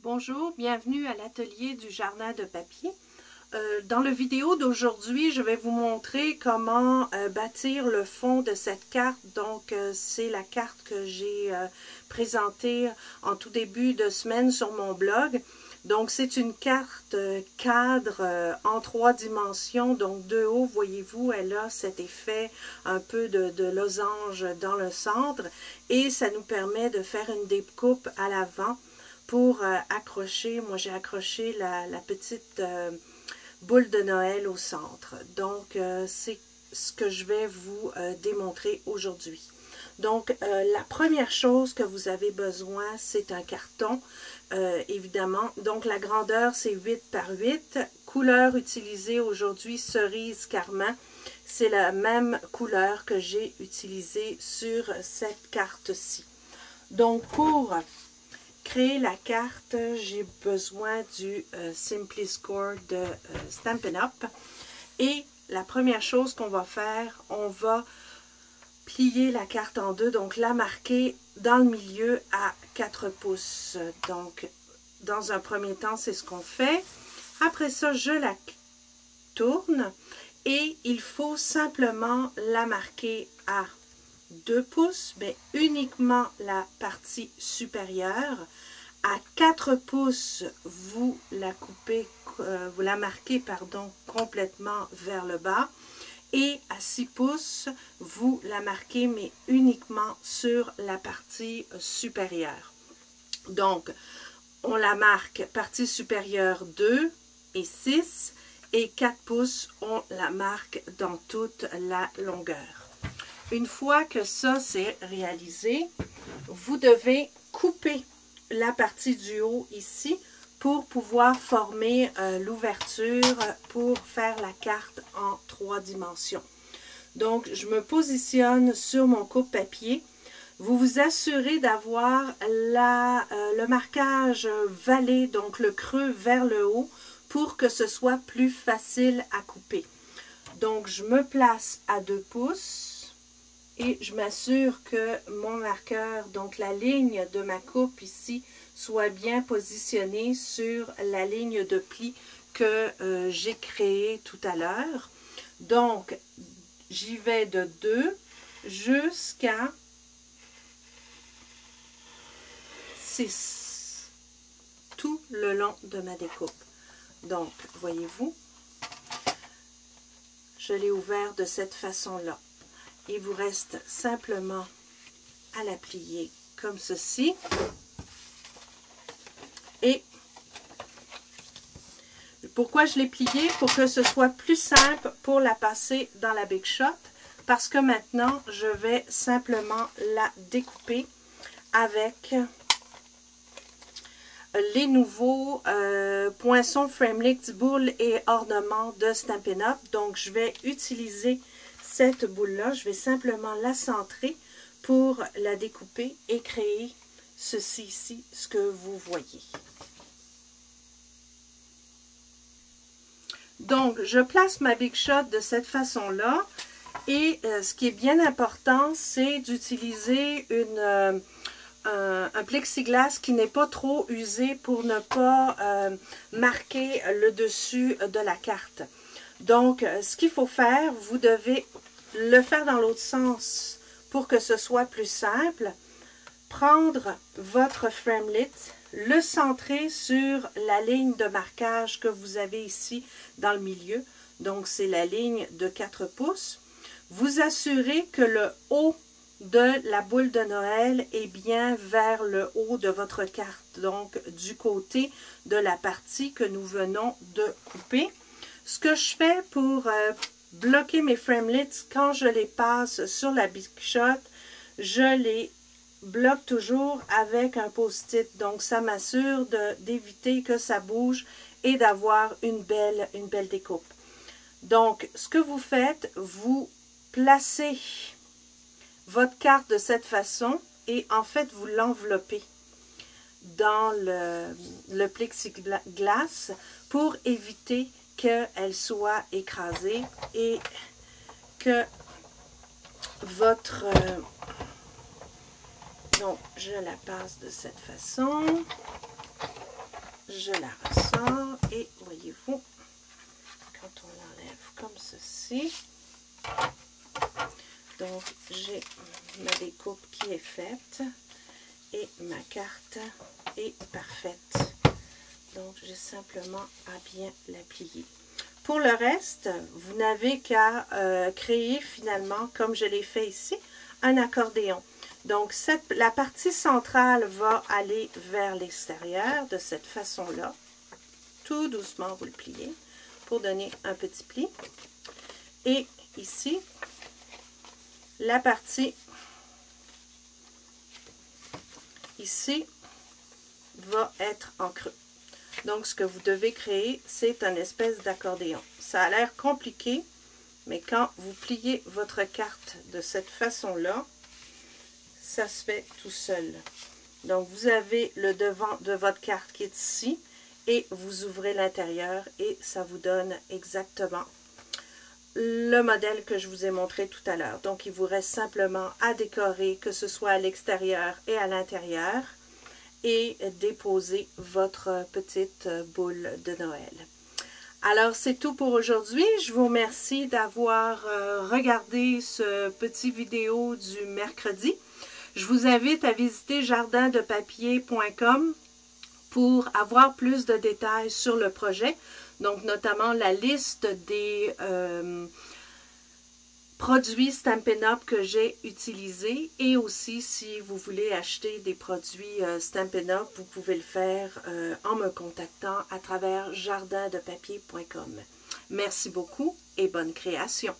Bonjour, bienvenue à l'atelier du jardin de papier. Dans la vidéo d'aujourd'hui, je vais vous montrer comment bâtir le fond de cette carte. Donc, c'est la carte que j'ai présentée en tout début de semaine sur mon blog. Donc, c'est une carte cadre en 3 dimensions. Donc, de haut, voyez-vous, elle a cet effet un peu de losange dans le centre. Et ça nous permet de faire une découpe à l'avant pour accrocher. Moi, j'ai accroché la petite boule de Noël au centre. Donc, c'est ce que je vais vous démontrer aujourd'hui. Donc, la première chose que vous avez besoin, c'est un carton, évidemment. Donc, la grandeur, c'est 8 par 8. Couleur utilisée aujourd'hui, cerise carmin. C'est la même couleur que j'ai utilisée sur cette carte-ci. Donc, pour créer la carte, j'ai besoin du Simply Score de Stampin' Up. Et la première chose qu'on va faire, on va plier la carte en deux, donc la marquer dans le milieu à 4 pouces. Donc, dans un premier temps, c'est ce qu'on fait. Après ça, je la tourne et il faut simplement la marquer à 2 pouces, mais uniquement la partie supérieure. À 4 pouces, vous la coupez, vous la marquez, pardon, complètement vers le bas. Et à 6 pouces, vous la marquez, mais uniquement sur la partie supérieure. Donc, on la marque partie supérieure 2 et 6. Et 4 pouces, on la marque dans toute la longueur. Une fois que ça c'est réalisé, vous devez couper la partie du haut ici pour pouvoir former l'ouverture pour faire la carte en 3 dimensions. Donc, je me positionne sur mon coupe-papier. Vous vous assurez d'avoir le marquage vallée, donc le creux vers le haut, pour que ce soit plus facile à couper. Donc, je me place à 2 pouces. Et je m'assure que mon marqueur, donc la ligne de ma coupe ici, soit bien positionnée sur la ligne de pli que j'ai créée tout à l'heure. Donc, j'y vais de 2 jusqu'à 6, tout le long de ma découpe. Donc, voyez-vous, je l'ai ouvert de cette façon-là. Il vous reste simplement à la plier comme ceci. Et pourquoi je l'ai pliée? Pour que ce soit plus simple pour la passer dans la Big Shot. Parce que maintenant, je vais simplement la découper avec les nouveaux poinçons Framelits boules et ornements de Stampin' Up. Donc, je vais utiliser cette boule-là, je vais simplement la centrer pour la découper et créer ceci ici, ce que vous voyez. Donc, je place ma Big Shot de cette façon-là et ce qui est bien important, c'est d'utiliser un plexiglas qui n'est pas trop usé pour ne pas marquer le dessus de la carte. Donc, ce qu'il faut faire, vous devez le faire dans l'autre sens pour que ce soit plus simple. Prendre votre framelit, le centrer sur la ligne de marquage que vous avez ici dans le milieu. Donc, c'est la ligne de 4 pouces. Vous assurez que le haut de la boule de Noël est bien vers le haut de votre carte, donc du côté de la partie que nous venons de couper. Ce que je fais pour bloquer mes framelits, quand je les passe sur la Big Shot, je les bloque toujours avec un post-it. Donc, ça m'assure d'éviter que ça bouge et d'avoir une belle découpe. Donc, ce que vous faites, vous placez votre carte de cette façon et en fait, vous l'enveloppez dans le plexiglas pour éviter qu'elle soit écrasée et que votre... donc, je la passe de cette façon. je la ressors et voyez-vous, quand on l'enlève comme ceci, donc j'ai ma découpe qui est faite et ma carte est parfaite. Donc j'ai simplement à bien la plier. Pour le reste, vous n'avez qu'à créer finalement, comme je l'ai fait ici, un accordéon. Donc la partie centrale va aller vers l'extérieur de cette façon-là. Tout doucement, vous le pliez pour donner un petit pli. Et ici, la partie ici va être en creux. Donc, ce que vous devez créer, c'est un espèce d'accordéon. Ça a l'air compliqué, mais quand vous pliez votre carte de cette façon-là, ça se fait tout seul. Donc, vous avez le devant de votre carte qui est ici, et vous ouvrez l'intérieur, et ça vous donne exactement le modèle que je vous ai montré tout à l'heure. Donc, il vous reste simplement à décorer, que ce soit à l'extérieur et à l'intérieur, et déposer votre petite boule de Noël. Alors, c'est tout pour aujourd'hui. Je vous remercie d'avoir regardé ce petit vidéo du mercredi. Je vous invite à visiter jardindepapier.com pour avoir plus de détails sur le projet, donc notamment la liste des produits Stampin' Up que j'ai utilisés, et aussi si vous voulez acheter des produits Stampin' Up, vous pouvez le faire en me contactant à travers jardindepapier.com. Merci beaucoup et bonne création!